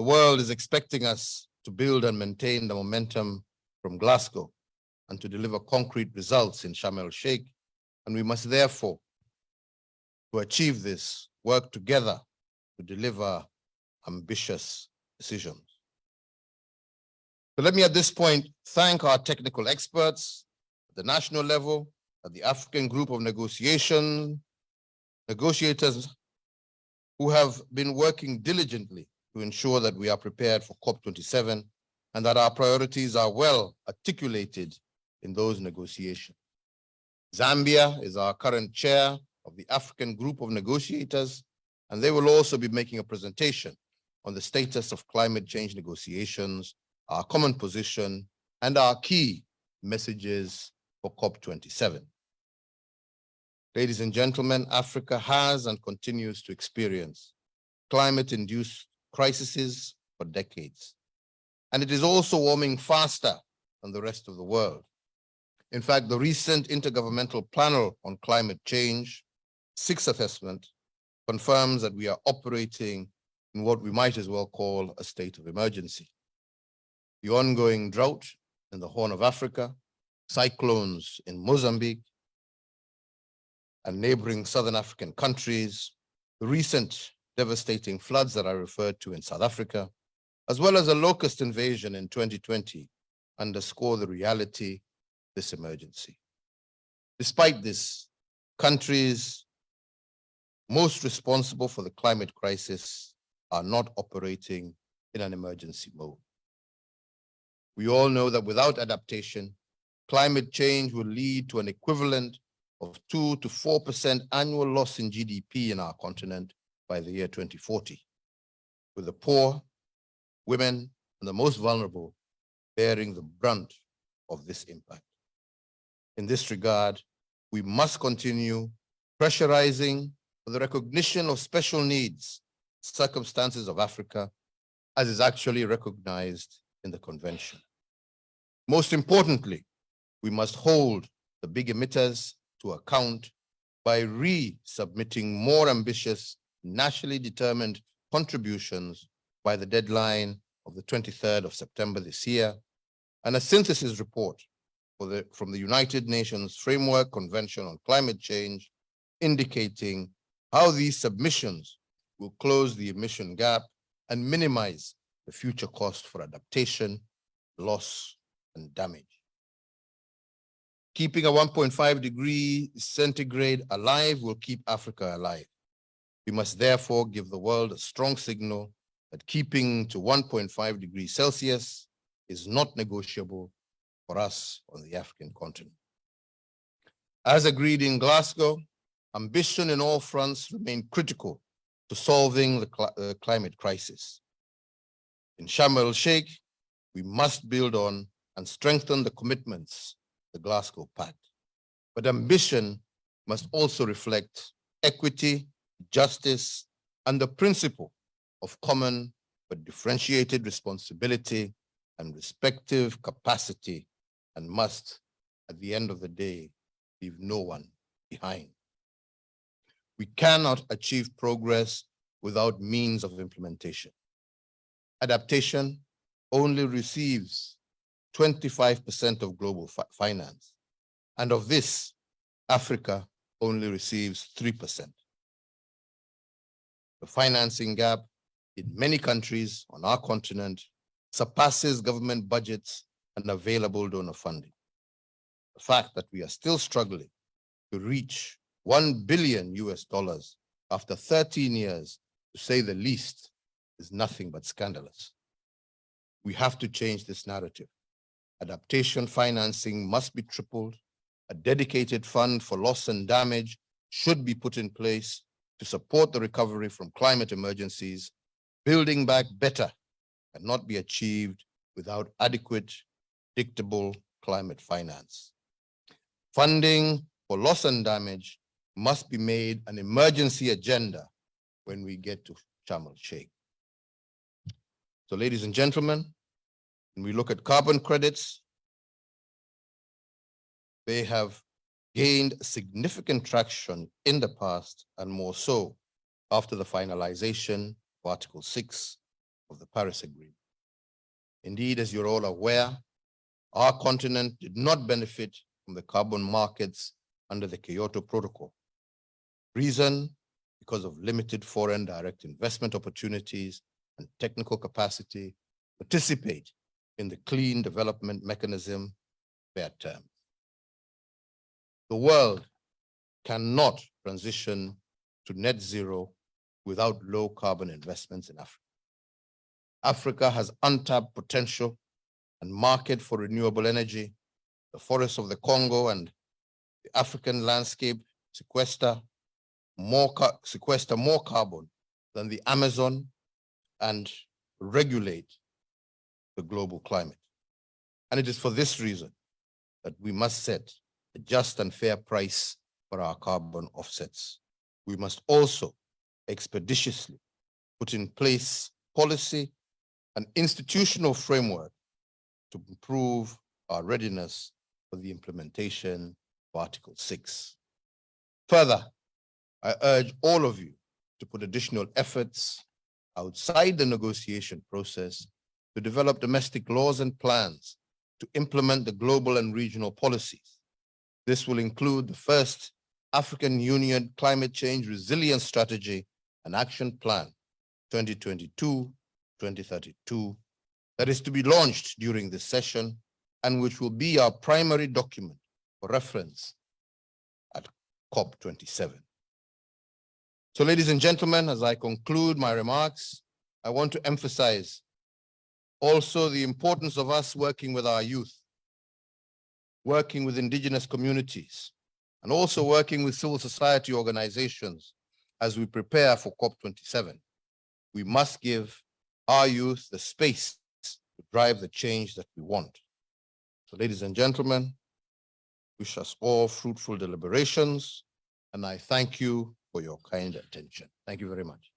The world is expecting us to build and maintain the momentum from Glasgow and to deliver concrete results in Sharm el-Sheikh, and we must therefore, to achieve this, work together to deliver ambitious decisions. So let me at this point thank our technical experts at the national level, at the African Group of Negotiators who have been working diligently to ensure that we are prepared for COP27 and that our priorities are well articulated in those negotiations. Zambia is our current chair of the African Group of Negotiators, and they will also be making a presentation on the status of climate change negotiations, our common position, and our key messages for COP27. Ladies and gentlemen, Africa has and continues to experience climate-induced crises for decades, and it is also warming faster than the rest of the world. In fact, the recent Intergovernmental Panel on Climate Change, 6th assessment, confirms that we are operating in what we might as well call a state of emergency. The ongoing drought in the Horn of Africa, cyclones in Mozambique and neighboring Southern African countries, the recent devastating floods that I referred to in South Africa, as well as a locust invasion in 2020, underscore the reality of this emergency. Despite this, countries most responsible for the climate crisis are not operating in an emergency mode. We all know that without adaptation, climate change will lead to an equivalent of 2 to 4% annual loss in GDP in our continent by the year 2040, with the poor, women, and the most vulnerable bearing the brunt of this impact. In this regard, we must continue pressurizing for the recognition of special needs, circumstances of Africa, as is actually recognized in the convention. Most importantly, we must hold the big emitters to account by resubmitting more ambitious, nationally determined contributions by the deadline of the 23rd of September this year, and a synthesis report from the United Nations Framework Convention on Climate Change, indicating how these submissions will close the emission gap and minimize the future cost for adaptation, loss, and damage. Keeping a 1.5 degree centigrade alive will keep Africa alive. We must therefore give the world a strong signal that keeping to 1.5 degrees Celsius is not negotiable for us on the African continent. As agreed in Glasgow, ambition in all fronts remain critical to solving the climate crisis. In Sharm el-Sheikh, we must build on and strengthen the commitments of the Glasgow Pact. But ambition must also reflect equity, justice, and the principle of common but differentiated responsibility and respective capacity, and must, at the end of the day, leave no one behind. We cannot achieve progress without means of implementation. Adaptation only receives 25% of global finance, and of this, Africa only receives 3%. The financing gap in many countries on our continent surpasses government budgets and available donor funding. The fact that we are still struggling to reach $1 billion after 13 years, to say the least, is nothing but scandalous. We have to change this narrative. Adaptation financing must be tripled. A dedicated fund for loss and damage should be put in place to support the recovery from climate emergencies. Building back better cannot be achieved without adequate, predictable climate finance. Funding for loss and damage must be made an emergency agenda when we get to Sharm el-Sheikh. So, ladies and gentlemen, when we look at carbon credits, they have gained significant traction in the past, and more so after the finalization of Article 6, of the Paris Agreement. Indeed, as you're all aware, our continent did not benefit from the carbon markets under the Kyoto Protocol. Reason, because of limited foreign direct investment opportunities and technical capacity to participate in the clean development mechanism, fair terms. The world cannot transition to net zero without low carbon investments in Africa. Africa has untapped potential and market for renewable energy. The forests of the Congo and the African landscape sequester more carbon than the Amazon and regulate the global climate. And it is for this reason that we must set a just and fair price for our carbon offsets. We must also expeditiously put in place policy and institutional framework to improve our readiness for the implementation of Article 6. Further, I urge all of you to put additional efforts outside the negotiation process to develop domestic laws and plans to implement the global and regional policies. This will include the first African Union Climate Change Resilience Strategy and Action Plan 2022-2032 that is to be launched during this session and which will be our primary document for reference at COP27. So, ladies and gentlemen, as I conclude my remarks, I want to emphasize also the importance of us working with our youth, working with indigenous communities, and also working with civil society organizations as we prepare for COP27. We must give our youth the space to drive the change that we want. So, ladies and gentlemen, wish us all fruitful deliberations, and I thank you for your kind attention. Thank you very much.